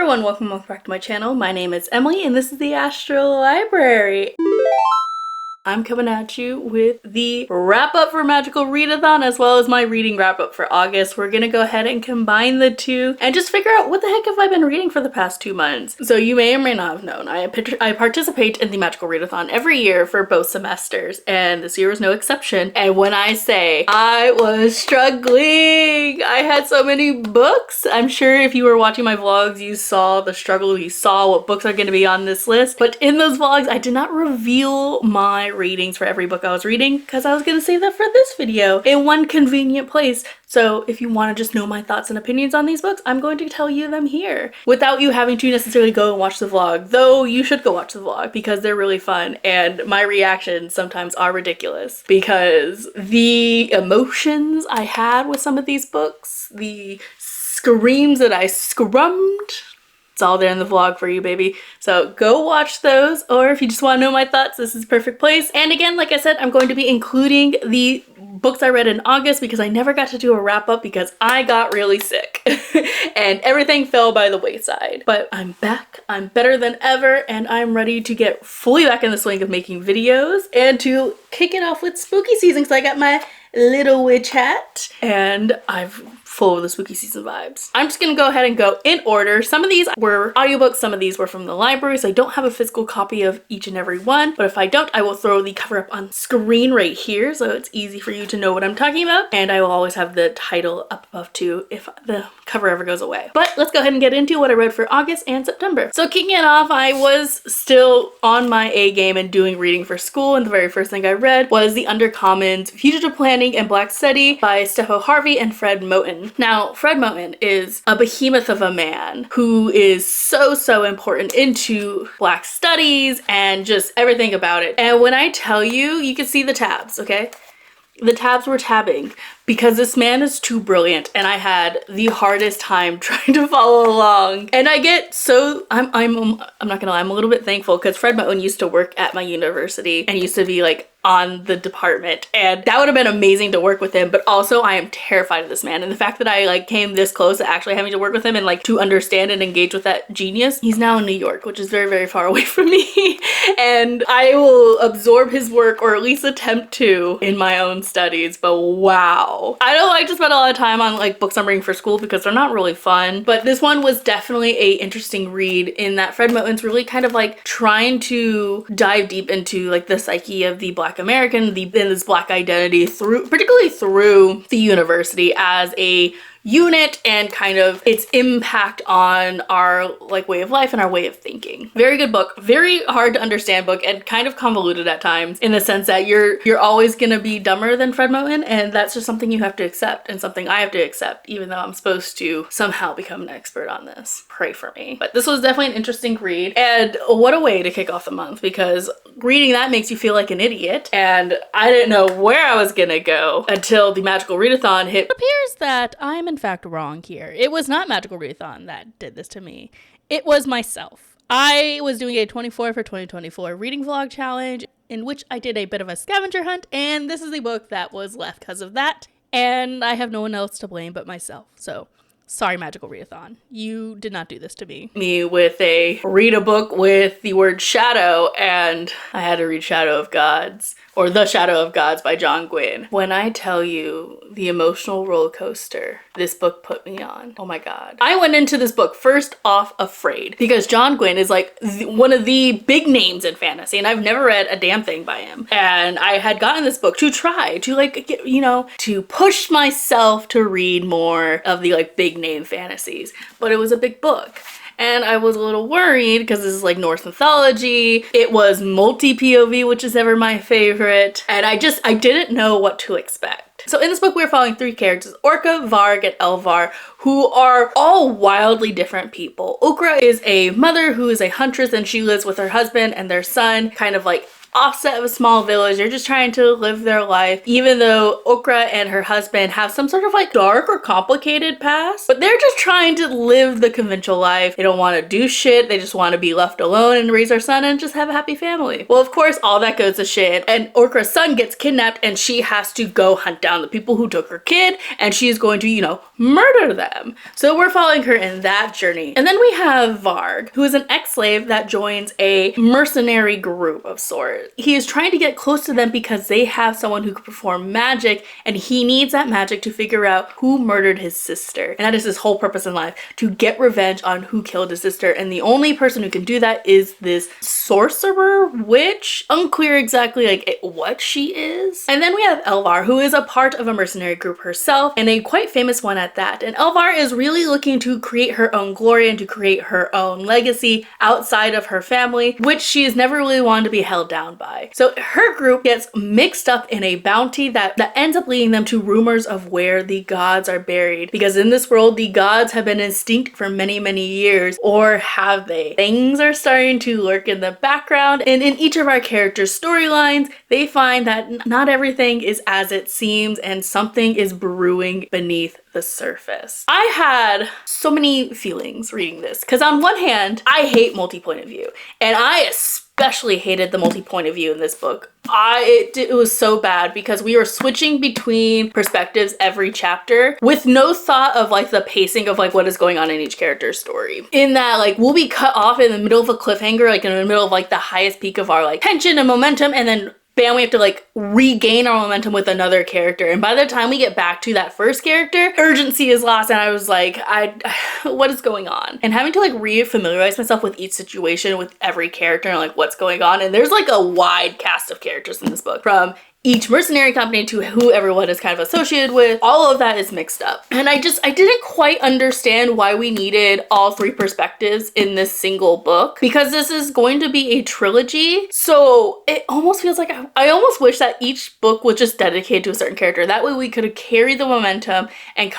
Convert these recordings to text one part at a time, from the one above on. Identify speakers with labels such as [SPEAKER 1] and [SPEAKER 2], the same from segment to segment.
[SPEAKER 1] everyone, welcome back to my channel. My name is Emily and this is the Astral Library. I'm coming at you with the wrap up for Magical Readathon as well as my reading wrap up for August. We're gonna go ahead and combine the two and just figure out what the heck have I been reading for the past 2 months. So you may or may not have known, I participate in the Magical Readathon every year for both semesters, and this year was no exception. And when I say I was struggling, I had so many books. I'm sure if you were watching my vlogs, you saw the struggle, you saw what books are gonna be on this list. But in those vlogs, I did not reveal my readings for every book I was reading because I was going to save that for this video in one convenient place. So if you want to just know my thoughts and opinions on these books, I'm going to tell you them here without you having to necessarily go and watch the vlog, though you should go watch the vlog because they're really fun and my reactions sometimes are ridiculous because the emotions I had with some of these books, the screams that I scrummed, it's all there in the vlog for you, baby. So go watch those, or if you just want to know my thoughts, this is the perfect place. And again, like I said, I'm going to be including the books I read in August because I never got to do a wrap up because I got really sick and everything fell by the wayside. But I'm back, I'm better than ever, and I'm ready to get fully back in the swing of making videos and to kick it off with spooky season because I got my little witch hat and I've full of the spooky season vibes. I'm just gonna go ahead and go in order. Some of these were audiobooks, some of these were from the library, so I don't have a physical copy of each and every one, but if I don't, I will throw the cover up on screen right here so it's easy for you to know what I'm talking about, and I will always have the title up above too if the cover ever goes away. But let's go ahead and get into what I read for August and September. So kicking it off, I was still on my A game and doing reading for school, and the very first thing I read was The Undercommons, Fugitive Planning and Black Study by Stepho Harvey and Fred Moten. Now, Fred Moten is a behemoth of a man who is so important into Black studies and just everything about it. And when I tell you, you can see the tabs, okay? The tabs were tabbing because this man is too brilliant and I had the hardest time trying to follow along. And I get so, I'm not gonna lie, I'm a little bit thankful because Fred Moten used to work at my university and used to be like on the department, and that would have been amazing to work with him, but also I am terrified of this man, and the fact that I like came this close to actually having to work with him and like to understand and engage with that genius. He's now in New York, which is very far away from me, and I will absorb his work, or at least attempt to, in my own studies. But wow, I don't like to spend a lot of time on like books I'm reading for school because they're not really fun, but this one was definitely a interesting read in that Fred Moten's really kind of like trying to dive deep into like the psyche of the Black American, and this Black identity particularly through the university as a unit and kind of its impact on our like way of life and our way of thinking. Very good book, very hard to understand book, and kind of convoluted at times in the sense that you're always gonna be dumber than Fred Moten, and that's just something you have to accept and something I have to accept, even though I'm supposed to somehow become an expert on this. Pray for me. But this was definitely an interesting read, and what a way to kick off the month because reading that makes you feel like an idiot, and I didn't know where I was gonna go until the Magical Readathon hit. It appears that I'm in fact wrong here. It was not Magical Readathon that did this to me. It was myself. I was doing a 24 for 2024 reading vlog challenge in which I did a bit of a scavenger hunt, and this is the book that was left because of that, and I have no one else to blame but myself. So sorry, Magical Readathon. You did not do this to me. Me with a read a book with the word shadow, and I had to read Shadow of Gods, or The Shadow of Gods by John Gwynne. When I tell you the emotional roller coaster this book put me on, oh my god. I went into this book first off afraid because John Gwynne is like one of the big names in fantasy, and I've never read a damn thing by him. And I had gotten this book to try to like get, you know, to push myself to read more of the like big name fantasies, but it was a big book. And I was a little worried because this is like Norse mythology. It was multi-POV, which is ever my favorite. And I didn't know what to expect. So in this book, we're following 3 characters, Orca, Varg, and Elvar, who are all wildly different people. Okra is a mother who is a huntress, and she lives with her husband and their son, kind of like offset of a small village. They're just trying to live their life, even though Okra and her husband have some sort of like dark or complicated past, but they're just trying to live the conventional life. They don't want to do shit. They just want to be left alone and raise their son and just have a happy family. Well, of course, all that goes to shit, and Okra's son gets kidnapped and she has to go hunt down the people who took her kid, and she's going to, you know, murder them. So we're following her in that journey. And then we have Varg, who is an ex-slave that joins a mercenary group of sorts. He is trying to get close to them because they have someone who can perform magic, and he needs that magic to figure out who murdered his sister. And that is his whole purpose in life, to get revenge on who killed his sister. And the only person who can do that is this sorcerer witch. Unclear exactly like what she is. And then we have Elvar, who is a part of a mercenary group herself, and a quite famous one at that. And Elvar is really looking to create her own glory and to create her own legacy outside of her family, which she has never really wanted to be held down by. So her group gets mixed up in a bounty that ends up leading them to rumors of where the gods are buried. Because in this world, the gods have been extinct for many, many years, or have they? Things are starting to lurk in the background, and in each of our characters' storylines, they find that not everything is as it seems, and something is brewing beneath the surface. I had so many feelings reading this, because on one hand, I hate multi-point of view, and I especially hated the multi-point of view in this book. It was so bad because we were switching between perspectives every chapter with no thought of like the pacing of like what is going on in each character's story. In that, like, we'll be cut off in the middle of a cliffhanger, like in the middle of like the highest peak of our like tension and momentum, and then bam, we have to like regain our momentum with another character. And by the time we get back to that first character, urgency is lost, and I was like, what is going on? And having to like re-familiarize myself with each situation, with every character, and like what's going on. And there's like a wide cast of characters in this book, from each mercenary company to who everyone is kind of associated with. All of that is mixed up. And I didn't quite understand why we needed all three perspectives in this single book, because this is going to be a trilogy. So it almost feels like I almost wish that each book was just dedicated to a certain character. That way we could have carried the momentum and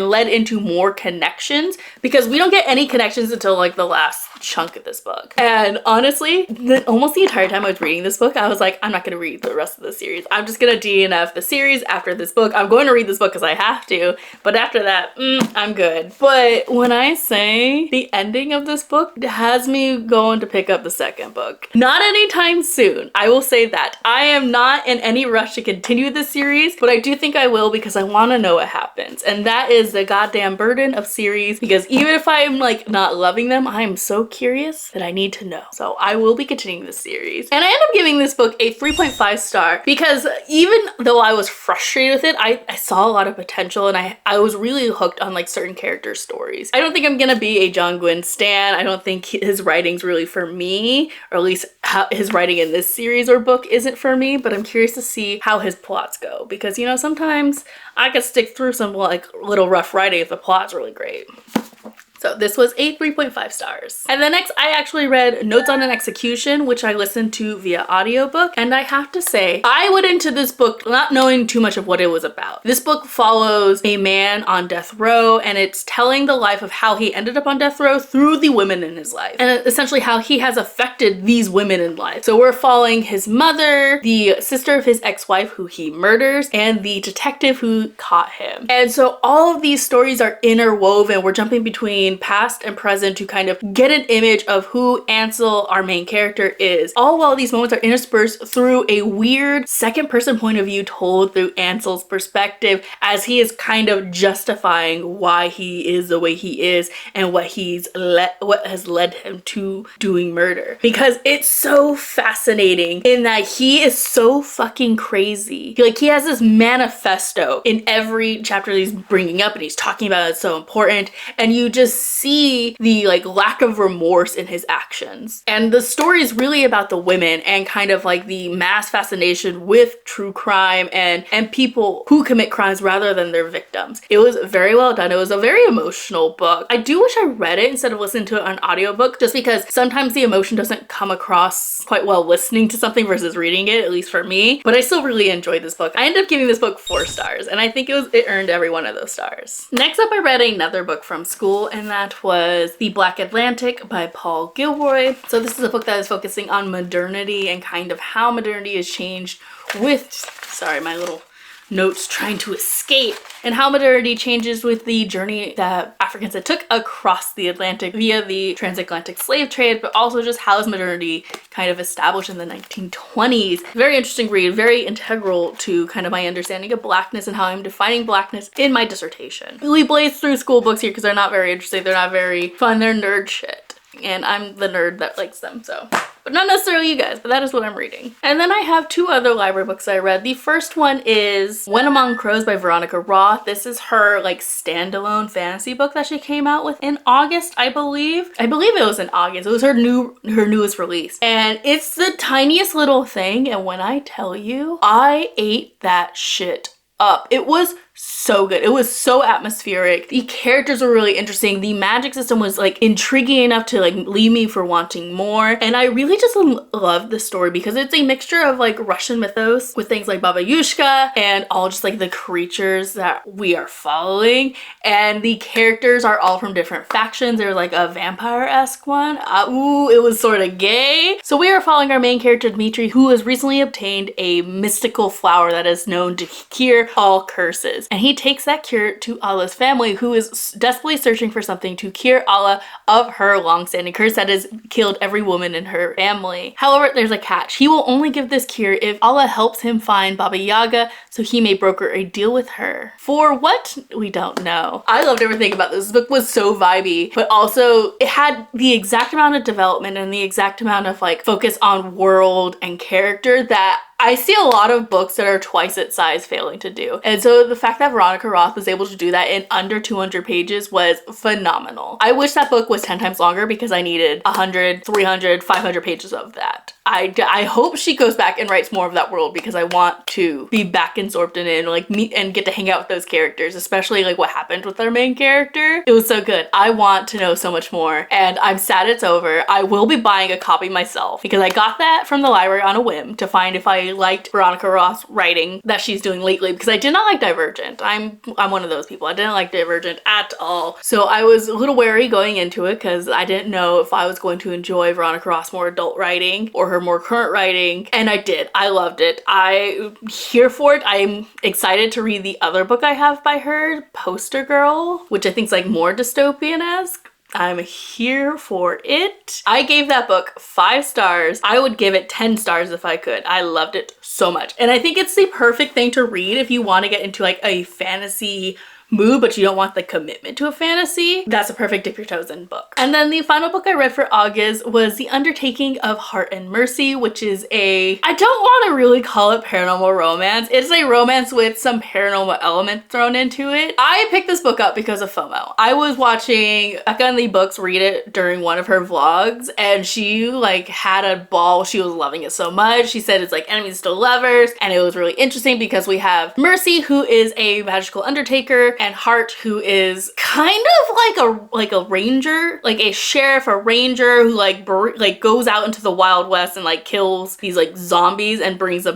[SPEAKER 1] led into more connections, because we don't get any connections until like the last chunk of this book. And honestly, almost the entire time I was reading this book, I was like, I'm not gonna read the rest of the series. I'm just gonna DNF the series after this book. I'm going to read this book because I have to, but after that, I'm good. But when I say the ending of this book has me going to pick up the second book. Not anytime soon, I will say that. I am not in any rush to continue this series, but I do think I will, because I want to know what happens. And that is the goddamn burden of series, because even if I'm like not loving them, I'm so curious that I need to know. So I will be continuing this series. And I end up giving this book a 3.5 star because even though I was frustrated with it, I saw a lot of potential, and I was really hooked on like certain character stories. I don't think I'm gonna be a John Gwynne stan. I don't think his writing's really for me, or at least how his writing in this series or book isn't for me, but I'm curious to see how his plots go, because you know, sometimes I could stick through some like little rough writing if the plot's really great. So this was a 3.5 stars. And then next, I actually read Notes on an Execution, which I listened to via audiobook. And I have to say, I went into this book not knowing too much of what it was about. This book follows a man on death row, and it's telling the life of how he ended up on death row through the women in his life, and essentially how he has affected these women in life. So we're following his mother, the sister of his ex-wife who he murders, and the detective who caught him. And so all of these stories are interwoven. We're jumping between past and present to kind of get an image of who Ansel, our main character, is, all while these moments are interspersed through a weird second person point of view told through Ansel's perspective, as he is kind of justifying why he is the way he is and what has led him to doing murder. Because it's so fascinating in that he is so fucking crazy. He has this manifesto in every chapter that he's bringing up, and he's talking about it's so important, and you just see the like lack of remorse in his actions. And the story is really about the women and kind of like the mass fascination with true crime and people who commit crimes rather than their victims. It was very well done. It was a very emotional book. I do wish I read it instead of listening to it on audiobook, just because sometimes the emotion doesn't come across quite well listening to something versus reading it, at least for me. But I still really enjoyed this book. I ended up giving this book 4 stars, and I think it earned every one of those stars. Next up, I read another book from school, and that was The Black Atlantic by Paul Gilroy. So this is a book that is focusing on modernity and kind of how modernity has changed with, sorry, my little notes trying to escape, and how modernity changes with the journey that Africans had took across the Atlantic via the transatlantic slave trade, but also just how is modernity kind of established in the 1920s. Very interesting read, very integral to kind of my understanding of Blackness and how I'm defining Blackness in my dissertation. We blaze through school books here because they're not very interesting, they're not very fun, they're nerd shit. And I'm the nerd that likes them, so. But not necessarily you guys, but that is what I'm reading. And then I have two other library books I read. The first one is When Among Crows by Veronica Roth. This is her like standalone fantasy book that she came out with in August, I believe. I believe it was in August. It was her newest release. And it's the tiniest little thing, and when I tell you, I ate that shit up. It was so good. It was so atmospheric. The characters were really interesting. The magic system was like intriguing enough to like leave me for wanting more. And I really just loved the story because it's a mixture of like Russian mythos with things like Baba Yaga and all just like the creatures that we are following. And the characters are all from different factions. There's like a vampire-esque one. Ooh, it was sort of gay. So we are following our main character, Dmitri, who has recently obtained a mystical flower that is known to cure all curses. And he takes that cure to Allah's family, who is desperately searching for something to cure Allah of her long-standing curse that has killed every woman in her family. However, there's a catch. He will only give this cure if Allah helps him find Baba Yaga so he may broker a deal with her. For what? We don't know. I loved everything about this. This book was so vibey, but also it had the exact amount of development and the exact amount of like focus on world and character that I see a lot of books that are twice its size failing to do. And so the fact that Veronica Roth was able to do that in under 200 pages was phenomenal. I wish that book was 10 times longer because I needed 100, 300, 500 pages of that. I hope she goes back and writes more of that world because I want to be back absorbed in it and like meet and get to hang out with those characters, especially like what happened with our main character. It was so good. I want to know so much more and I'm sad it's over. I will be buying a copy myself because I got that from the library on a whim to find if I liked Veronica Roth's writing that she's doing lately because I did not like Divergent. I'm one of those people. I didn't like Divergent at all. So I was a little wary going into it because I didn't know if I was going to enjoy Veronica Roth's more adult writing or her more current writing, and I did. I loved it. I'm here for it. I'm excited to read the other book I have by her, Poster Girl, which I think is like more dystopian-esque. I'm here for it. I gave that book 5 stars. I would give it 10 stars if I could. I loved it so much. And I think it's the perfect thing to read if you want to get into like a fantasy mood, but you don't want the commitment to a fantasy. That's a perfect dip your toes in book. And then the final book I read for August was The Undertaking of Heart and Mercy, which is I don't want to really call it paranormal romance. It's a romance with some paranormal elements thrown into it. I picked this book up because of FOMO. I was watching Becca and the Books read it during one of her vlogs and she like had a ball. She was loving it so much. She said it's like enemies to lovers, and it was really interesting because we have Mercy, who is a magical undertaker, and Hart, who is kind of like a ranger, like a sheriff, a ranger who like goes out into the Wild West and like kills these like zombies and ends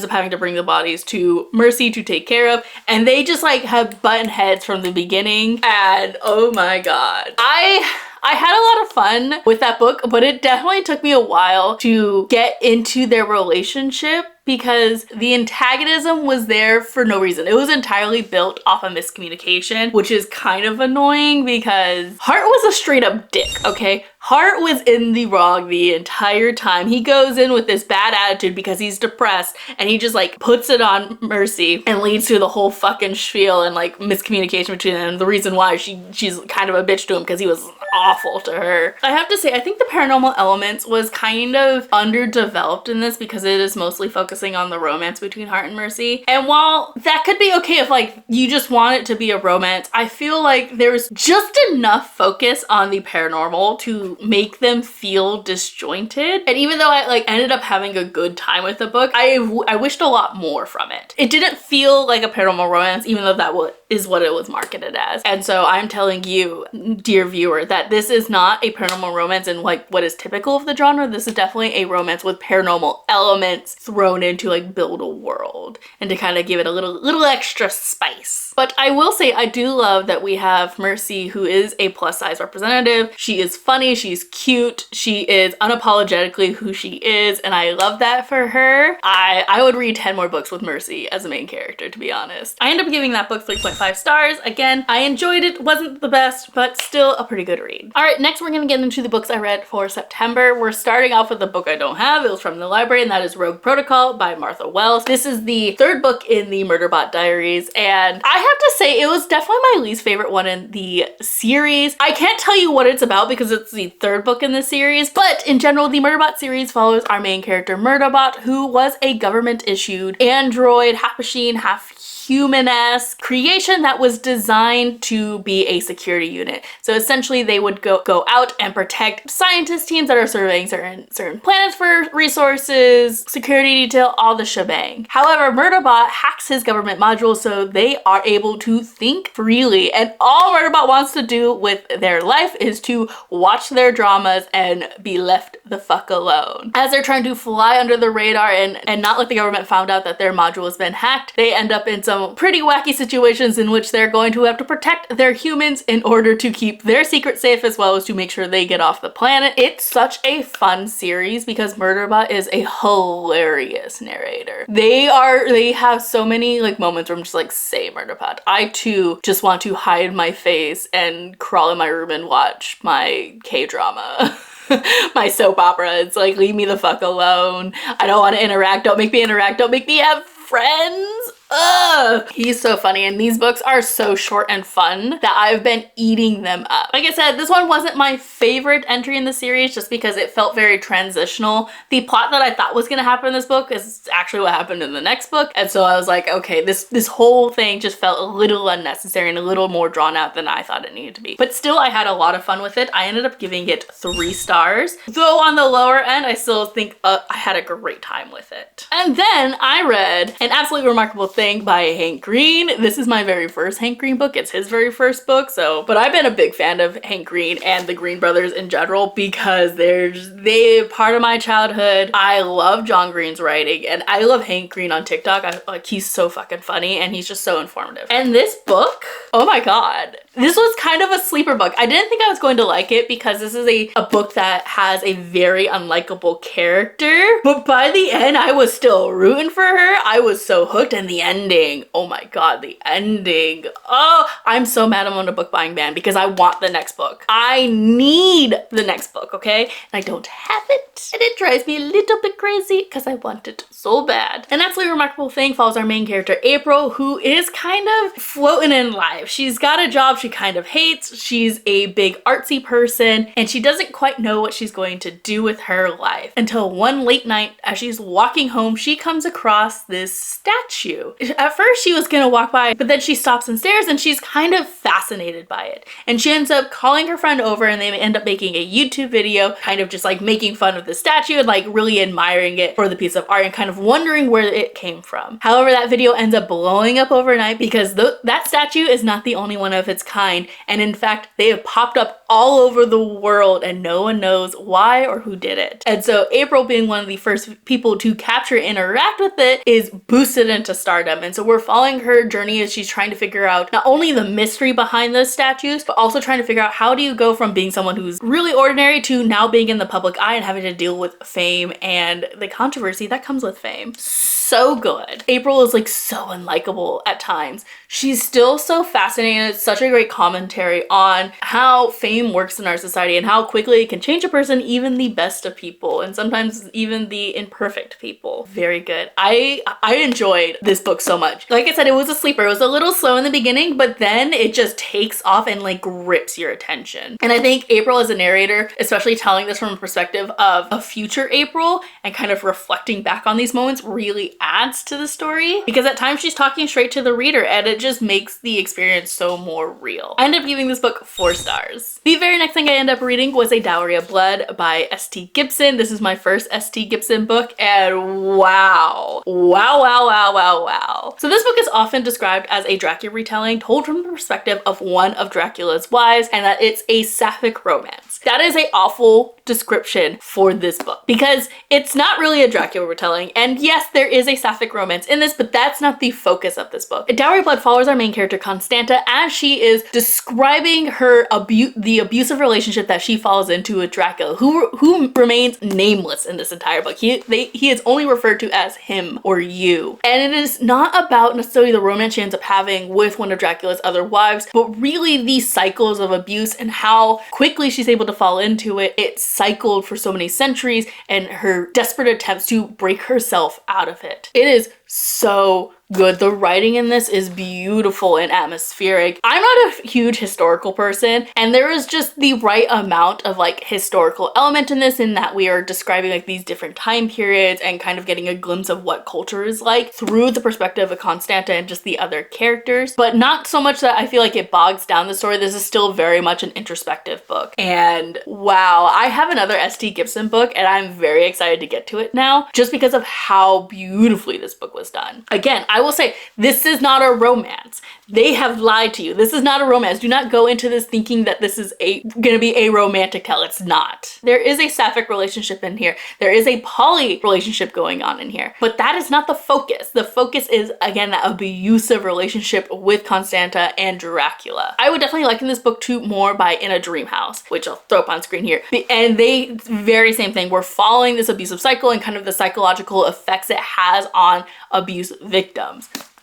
[SPEAKER 1] up having to bring the bodies to Mercy to take care of. And they just like have button heads from the beginning. And oh my god, I had a lot of fun with that book, but it definitely took me a while to get into their relationship because the antagonism was there for no reason. It was entirely built off of miscommunication, which is kind of annoying because Hart was a straight up dick, okay? Hart was in the wrong the entire time. He goes in with this bad attitude because he's depressed and he just like puts it on Mercy and leads to the whole fucking spiel and like miscommunication between them. And the reason why she's kind of a bitch to him because he was awful to her. I have to say, I think the paranormal elements was kind of underdeveloped in this because it is mostly focusing on the romance between Hart and Mercy. And while that could be okay if like you just want it to be a romance, I feel like there's just enough focus on the paranormal to make them feel disjointed. And even though I like ended up having a good time with the book, I wished a lot more from it. It didn't feel like a paranormal romance, even though that is what it was marketed as. And so I'm telling you, dear viewer, that this is not a paranormal romance in like what is typical of the genre. This is definitely a romance with paranormal elements thrown in to like build a world and to kind of give it a little extra spice. But I will say I do love that we have Mercy, who is a plus size representative. She is funny, she's cute, she is unapologetically who she is, and I love that for her. I would read 10 more books with Mercy as a main character, to be honest. I ended up giving that book 3.5 stars. Again, I enjoyed it, wasn't the best, but still a pretty good read. All right, next we're gonna get into the books I read for September. We're starting off with a book I don't have. It was from the library, and that is Rogue Protocol by Martha Wells. This is the third book in the Murderbot Diaries, and I have to say it was definitely my least favorite one in the series. I can't tell you what it's about because it's the third book in the series, but in general, the Murderbot series follows our main character Murderbot, who was a government-issued android, half machine, half human-esque creation that was designed to be a security unit. So essentially they would go out and protect scientist teams that are surveying certain planets for resources, security detail, all the shebang. However, Murderbot hacks his government module so they are able to think freely, and all Murderbot wants to do with their life is to watch their dramas and be left the fuck alone. As they're trying to fly under the radar and not let the government find out that their module has been hacked, they end up in some pretty wacky situations in which they're going to have to protect their humans in order to keep their secret safe, as well as to make sure they get off the planet. It's such a fun series because Murderbot is a hilarious narrator. They have so many like moments where I'm just like, say Murderbot. I too just want to hide my face and crawl in my room and watch my K-drama. My soap opera. It's like, leave me the fuck alone. I don't want to interact. Don't make me interact. Don't make me have friends. Ugh. He's so funny, and these books are so short and fun that I've been eating them up. Like I said, this one wasn't my favorite entry in the series just because it felt very transitional. The plot that I thought was gonna happen in this book is actually what happened in the next book, and so I was like, okay, this whole thing just felt a little unnecessary and a little more drawn out than I thought it needed to be. But still, I had a lot of fun with it. I ended up giving it 3 stars. Though on the lower end, I still think I had a great time with it. And then I read An Absolutely Remarkable Thing by Hank Green. This is my very first Hank Green book. It's his very first book, but I've been a big fan of Hank Green and the Green brothers in general because they're part of my childhood. I love John Green's writing, and I love Hank Green on TikTok. He's so fucking funny, and he's just so informative. And this book, oh my god, this was kind of a sleeper book. I didn't think I was going to like it because this is a book that has a very unlikable character, but by the end, I was still rooting for her. I was so hooked, and the ending, oh my god, the ending. Oh, I'm so mad I'm on a book buying ban because I want the next book. I need the next book, okay? And I don't have it, and it drives me a little bit crazy because I want it so bad. An Absolutely Remarkable Thing follows our main character, April, who is kind of floating in life. She's got a job she kind of hates. She's a big artsy person, and she doesn't quite know what she's going to do with her life until one late night as she's walking home, she comes across this statue. At first she was gonna walk by, but then she stops and stares, and she's kind of fascinated by it. And she ends up calling her friend over, and they end up making a YouTube video, kind of just like making fun of the statue and like really admiring it for the piece of art and kind of wondering where it came from. However, that video ends up blowing up overnight because that statue is not the only one of its kind, and in fact they have popped up all over the world and no one knows why or who did it. And so April, being one of the first people to capture and interact with it, is boosted into stardom. And so we're following her journey as she's trying to figure out not only the mystery behind those statues, but also trying to figure out how do you go from being someone who's really ordinary to now being in the public eye and having to deal with fame and the controversy that comes with fame. So good. April is like so unlikable at times. She's still so fascinating. It's such a great commentary on how fame works in our society and how quickly it can change a person, even the best of people, and sometimes even the imperfect people. Very good. I enjoyed this book so much. Like I said, it was a sleeper. It was a little slow in the beginning, but then it just takes off and like grips your attention. And I think April as a narrator, especially telling this from a perspective of a future April and kind of reflecting back on these moments, really adds to the story because at times she's talking straight to the reader and it just makes the experience so more real. I ended up giving this book 4 stars. The very next thing I ended up reading was A Dowry of Blood by S.T. Gibson. This is my first S.T. Gibson book, and wow. So this book is often described as a Dracula retelling told from the perspective of one of Dracula's wives, and that it's a sapphic romance. That is an awful description for this book because it's not really a Dracula retelling, and yes, there is is a sapphic romance in this, but that's not the focus of this book. Dowry Blood follows our main character Constanta as she is describing her the abusive relationship that she falls into with Dracula, who remains nameless in this entire book. He is only referred to as him or you. And it is not about necessarily the romance she ends up having with one of Dracula's other wives, but really these cycles of abuse and how quickly she's able to fall into it. It cycled for so many centuries and her desperate attempts to break herself out of it. It is so good. The writing in this is beautiful and atmospheric. I'm not a huge historical person, and there is just the right amount of like historical element in this, in that we are describing like these different time periods and kind of getting a glimpse of what culture is like through the perspective of Constanta and just the other characters, but not so much that I feel like it bogs down the story. This is still very much an introspective book. And wow, I have another S.T. Gibson book and I'm very excited to get to it now just because of how beautifully this book was done. Again, I will say this is not a romance. They have lied to you. This is not a romance. Do not go into this thinking that this is gonna be a romantic tale. It's not. There is a sapphic relationship in here. There is a poly relationship going on in here, but that is not the focus. The focus is, again, that abusive relationship with Constanta and Dracula. I would definitely liken this book to more by In a Dream House, which I'll throw up on screen here. And they, very same thing. We're following this abusive cycle and kind of the psychological effects it has on abuse victims.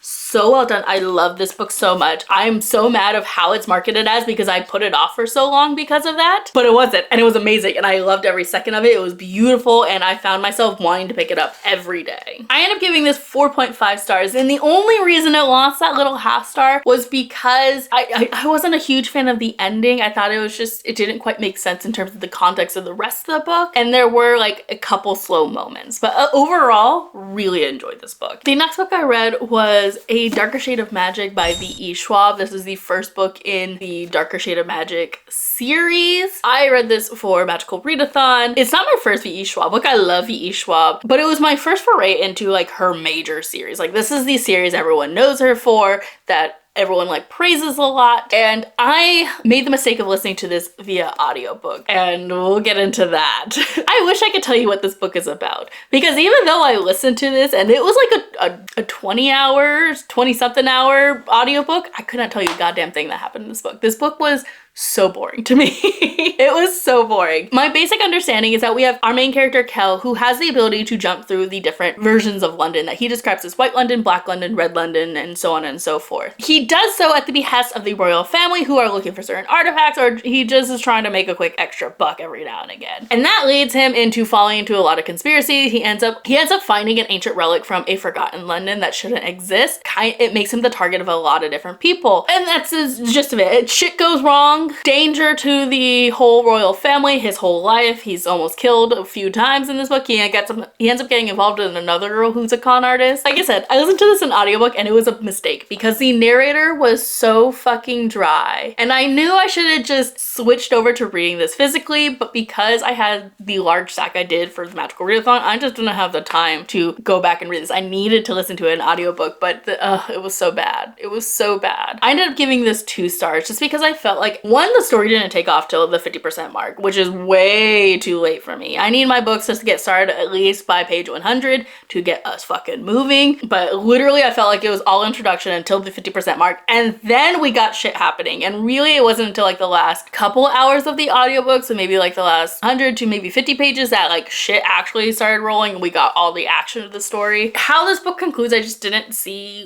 [SPEAKER 1] So well done. I love this book so much. I'm so mad of how it's marketed as because I put it off for so long because of that, but it wasn't, and it was amazing and I loved every second of it. It was beautiful and I found myself wanting to pick it up every day. I ended up giving this 4.5 stars, and the only reason it lost that little half star was because I wasn't a huge fan of the ending. I thought it didn't quite make sense in terms of the context of the rest of the book, and there were like a couple slow moments, but overall really enjoyed this book. The next book I read was A Darker Shade of Magic by V.E. Schwab. This is the first book in the Darker Shade of Magic series. I read this for Magical Readathon. It's not my first V.E. Schwab book. I love V.E. Schwab, but it was my first foray into like her major series. Like this is the series everyone knows her for, that everyone like praises a lot, and I made the mistake of listening to this via audiobook, and we'll get into that. I wish I could tell you what this book is about, because even though I listened to this and it was like a 20 something hour audiobook, I could not tell you a goddamn thing that happened in this book. This book was so boring to me. It was so boring. My basic understanding is that we have our main character Kel, who has the ability to jump through the different versions of London that he describes as White London, Black London, Red London, and so on and so forth. He does so at the behest of the royal family, who are looking for certain artifacts, or he just is trying to make a quick extra buck every now and again. And that leads him into falling into a lot of conspiracy. He ends up finding an ancient relic from a forgotten London that shouldn't exist. It makes him the target of a lot of different people. And that's the gist of it. Shit goes wrong. Danger to the whole royal family, his whole life. He's almost killed a few times in this book. He ends up getting involved in another girl who's a con artist. Like I said, I listened to this in audiobook and it was a mistake because the narrator was so fucking dry. And I knew I should have just switched over to reading this physically, but because I had the large stack I did for the Magical Readathon, I just didn't have the time to go back and read this. I needed to listen to it in audiobook, but it was so bad. It was so bad. I ended up giving this 2 stars just because I felt like, one, the story didn't take off till the 50% mark, which is way too late for me. I need my books just to get started at least by page 100 to get us fucking moving. But literally I felt like it was all introduction until the 50% mark, and then we got shit happening. And really it wasn't until like the last couple hours of the audiobook, so maybe like the last 100 to maybe 50 pages, that like shit actually started rolling and we got all the action of the story. How this book concludes, I just didn't see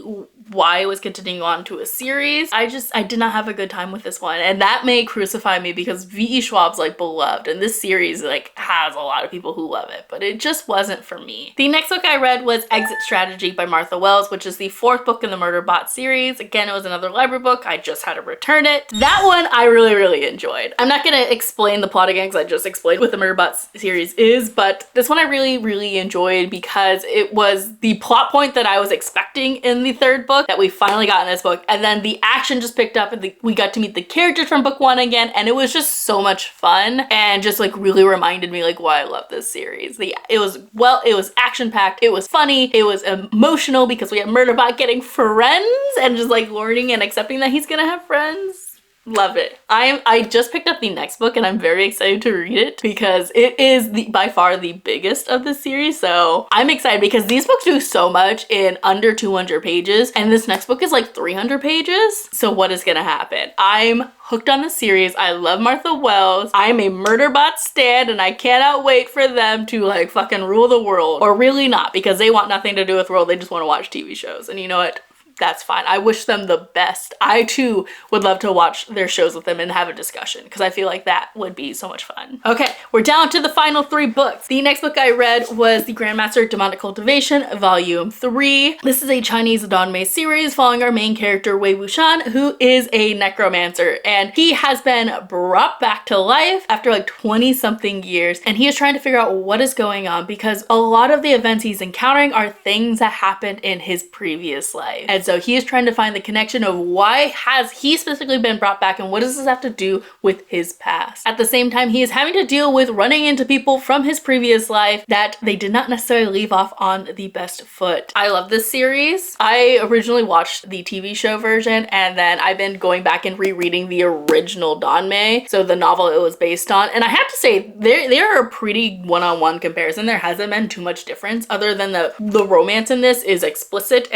[SPEAKER 1] why it was continuing on to a series. I did not have a good time with this one, and that may crucify me because V.E. Schwab's like beloved, and this series like has a lot of people who love it, but it just wasn't for me. The next book I read was Exit Strategy by Martha Wells, which is the 4th book in the Murderbot series. Again, it was another library book. I just had to return it. That one I really enjoyed. I'm not gonna explain the plot again because I just explained what the Murderbot series is, but this one I really enjoyed because it was the plot point that I was expecting in the 3rd book that we finally got in this book, and then the action just picked up and we got to meet the characters from book 1 again, and it was just so much fun and just like really reminded me like why I love this series. It was action-packed, it was funny, it was emotional because we had Murderbot getting friends and just like learning and accepting that he's gonna have friends. Love it. I just picked up the next book and I'm very excited to read it because it is by far the biggest of the series. So I'm excited because these books do so much in under 200 pages and this next book is like 300 pages. So what is gonna happen? I'm hooked on the series. I love Martha Wells. I'm a Murderbot stan and I cannot wait for them to like fucking rule the world. Or really not, because they want nothing to do with the world. They just want to watch TV shows. And you know what? That's fine. I wish them the best. I too would love to watch their shows with them and have a discussion because I feel like that would be so much fun. Okay, we're down to the final 3 books. The next book I read was The Grandmaster Demonic Cultivation, Volume 3. This is a Chinese Danmei series following our main character Wei Wuxian, who is a necromancer, and he has been brought back to life after like 20 something years, and he is trying to figure out what is going on because a lot of the events he's encountering are things that happened in his previous life. And so he is trying to find the connection of why has he specifically been brought back and what does this have to do with his past. At the same time, he is having to deal with running into people from his previous life that they did not necessarily leave off on the best foot. I love this series. I originally watched the TV show version and then I've been going back and rereading the original Danmei, so the novel it was based on, and I have to say they're a pretty one-on-one comparison. There hasn't been too much difference other than the romance in this is explicit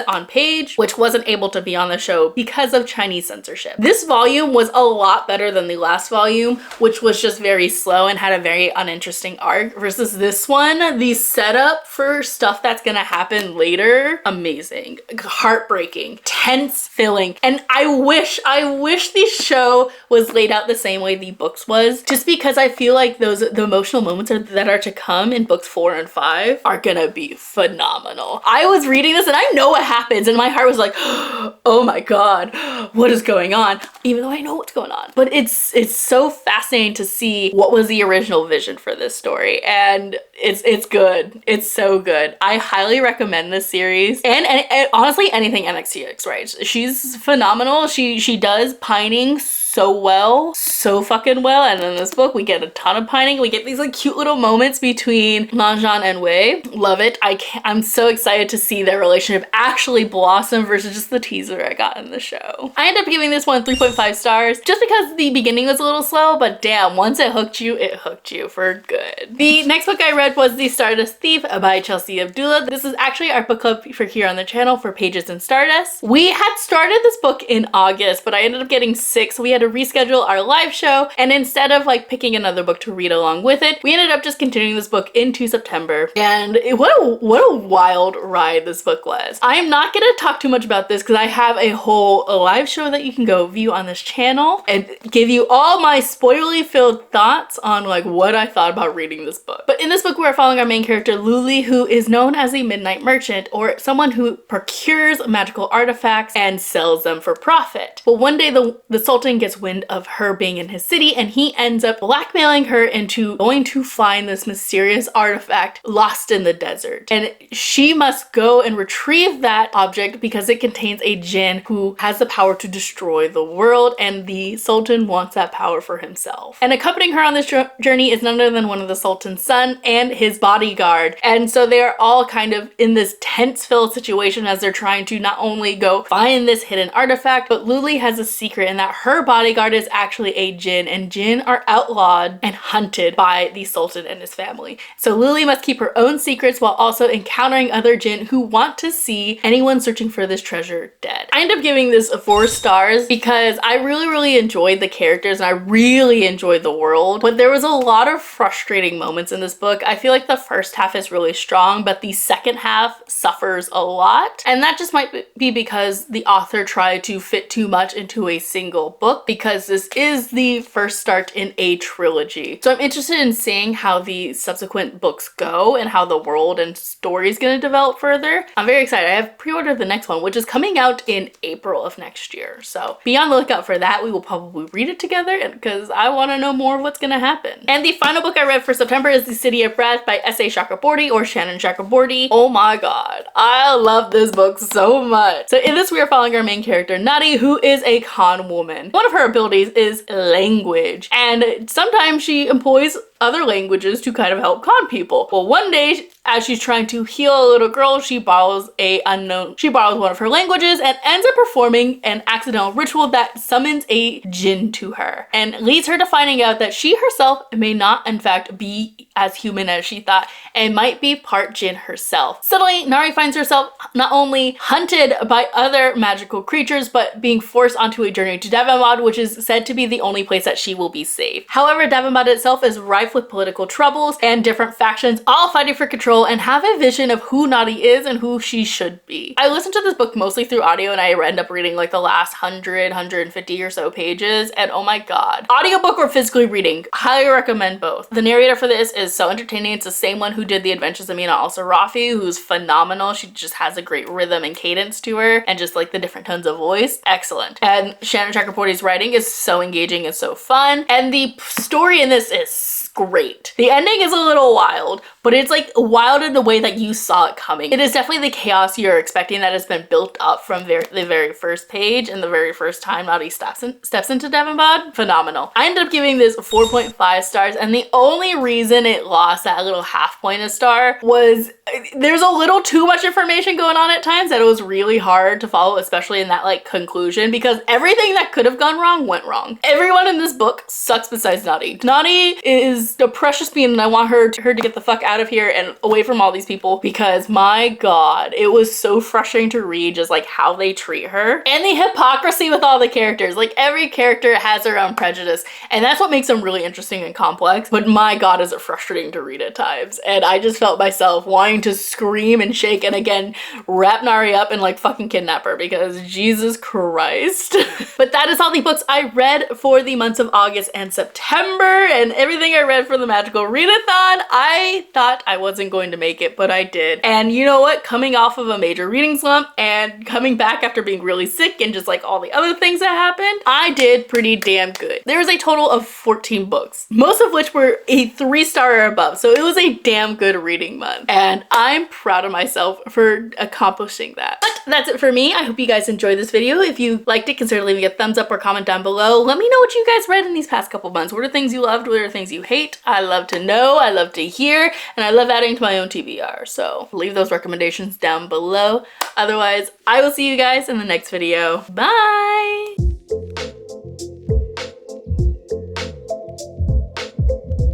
[SPEAKER 1] on page, which wasn't able to be on the show because of Chinese censorship. This volume was a lot better than the last volume, which was just very slow and had a very uninteresting arc, versus this one, the setup for stuff that's gonna happen later, amazing, heartbreaking, tense filling. And I wish the show was laid out the same way the books was, just because I feel like the emotional moments that are to come in books 4 and 5 are gonna be phenomenal. I was reading this and I know what happens and my heart was like, oh my god, what is going on? Even though I know what's going on. But it's so fascinating to see what was the original vision for this story, and it's good. It's so good. I highly recommend this series, and honestly anything NXTX writes. She's phenomenal. She does pining so well, so fucking well, and in this book we get a ton of pining. We get these like cute little moments between Nanzhan and Wei. Love it. I'm so excited to see their relationship actually blossom versus just the teaser I got in the show. I ended up giving this one 3.5 stars just because the beginning was a little slow, but damn, once it hooked you for good. The next book I read was The Stardust Thief by Chelsea Abdullah. This is actually our book club for here on the channel for Pages in Stardust. We had started this book in August, but I ended up getting sick, so we had to reschedule our live show, and instead of like picking another book to read along with it, we ended up just continuing this book into September. And what a wild ride this book was. I am not gonna talk too much about this because I have a whole live show that you can go view on this channel and give you all my spoilerly filled thoughts on like what I thought about reading this book. But in this book, we're following our main character Luli, who is known as a midnight merchant, or someone who procures magical artifacts and sells them for profit. But one day the Sultan gets wind of her being in his city and he ends up blackmailing her into going to find this mysterious artifact lost in the desert. And she must go and retrieve that object because it contains a jinn who has the power to destroy the world, and the Sultan wants that power for himself. And accompanying her on this journey is none other than one of the Sultan's son and his bodyguard. And so they are all kind of in this tense-filled situation as they're trying to not only go find this hidden artifact, but Luli has a secret in that her bodyguard is actually a jinn, and jinn are outlawed and hunted by the Sultan and his family. So Luli must keep her own secrets while also encountering other jinn who want to see anyone searching for this treasure dead. I end up giving this 4 stars because I really enjoyed the characters and I really enjoyed the world, but there was a lot of frustrating moments in this book. I feel like the first half is really strong, but the second half suffers a lot, and that just might be because the author tried to fit too much into a single book, because this is the first start in a trilogy. So I'm interested in seeing how the subsequent books go and how the world and story is going to develop further. I'm very excited. I have pre-ordered the next one, which is coming out in April of next year. So be on the lookout for that. We will probably read it together because I want to know more of what's going to happen. And the final book I read for September is The City of Brass by S.A. Chakraborty, or Shannon Chakraborty. Oh my god, I love this book so much. So in this, we are following our main character, Nadi, who is a con woman. One of her abilities is language, and sometimes she employs other languages to kind of help con people. Well, one day, as she's trying to heal a little girl, she borrows one of her languages and ends up performing an accidental ritual that summons a jinn to her and leads her to finding out that she herself may not in fact be as human as she thought and might be part jinn herself. Suddenly, Nari finds herself not only hunted by other magical creatures, but being forced onto a journey to Davamad, which is said to be the only place that she will be safe. However, Davamad itself is rife with political troubles and different factions all fighting for control and have a vision of who Nari is and who she should be. I listened to this book mostly through audio and I end up reading like the last 150 or so pages, and oh my god. Audiobook or physically reading, highly recommend both. The narrator for this is so entertaining. It's the same one who did The Adventures of Mina al-Sarafi, who's phenomenal. She just has a great rhythm and cadence to her and just like the different tones of voice. Excellent. And Shannon Chakraborty's writing is so engaging and so fun. And the story in this is great. The ending is a little wild, but it's like wild in the way that you saw it coming. It is definitely the chaos you're expecting that has been built up from the very first page and the very first time Nari steps into Davamad. Phenomenal. I ended up giving this 4.5 stars, and the only reason it lost that little half point of star was there's a little too much information going on at times that it was really hard to follow, especially in that like conclusion, because everything that could have gone wrong went wrong. Everyone in this book sucks besides Nari. Nari is a precious being and I want her to get the fuck out of here and away from all these people, because my god, it was so frustrating to read just like how they treat her and the hypocrisy with all the characters. Like every character has their own prejudice and that's what makes them really interesting and complex, but my god is it frustrating to read at times. And I just felt myself wanting to scream and shake and again wrap Nari up and like fucking kidnap her, because Jesus Christ. But that is all the books I read for the months of August and September, and everything I read for the Magical Readathon. I thought I wasn't going to make it, but I did. And you know what? Coming off of a major reading slump and coming back after being really sick and just like all the other things that happened, I did pretty damn good. There was a total of 14 books, most of which were a 3-star or above. So it was a damn good reading month. And I'm proud of myself for accomplishing that. But that's it for me. I hope you guys enjoyed this video. If you liked it, consider leaving a thumbs up or comment down below. Let me know what you guys read in these past couple months. What are things you loved? What are things you hate? I love to know, I love to hear, and I love adding to my own TBR. So leave those recommendations down below. Otherwise, I will see you guys in the next video. Bye!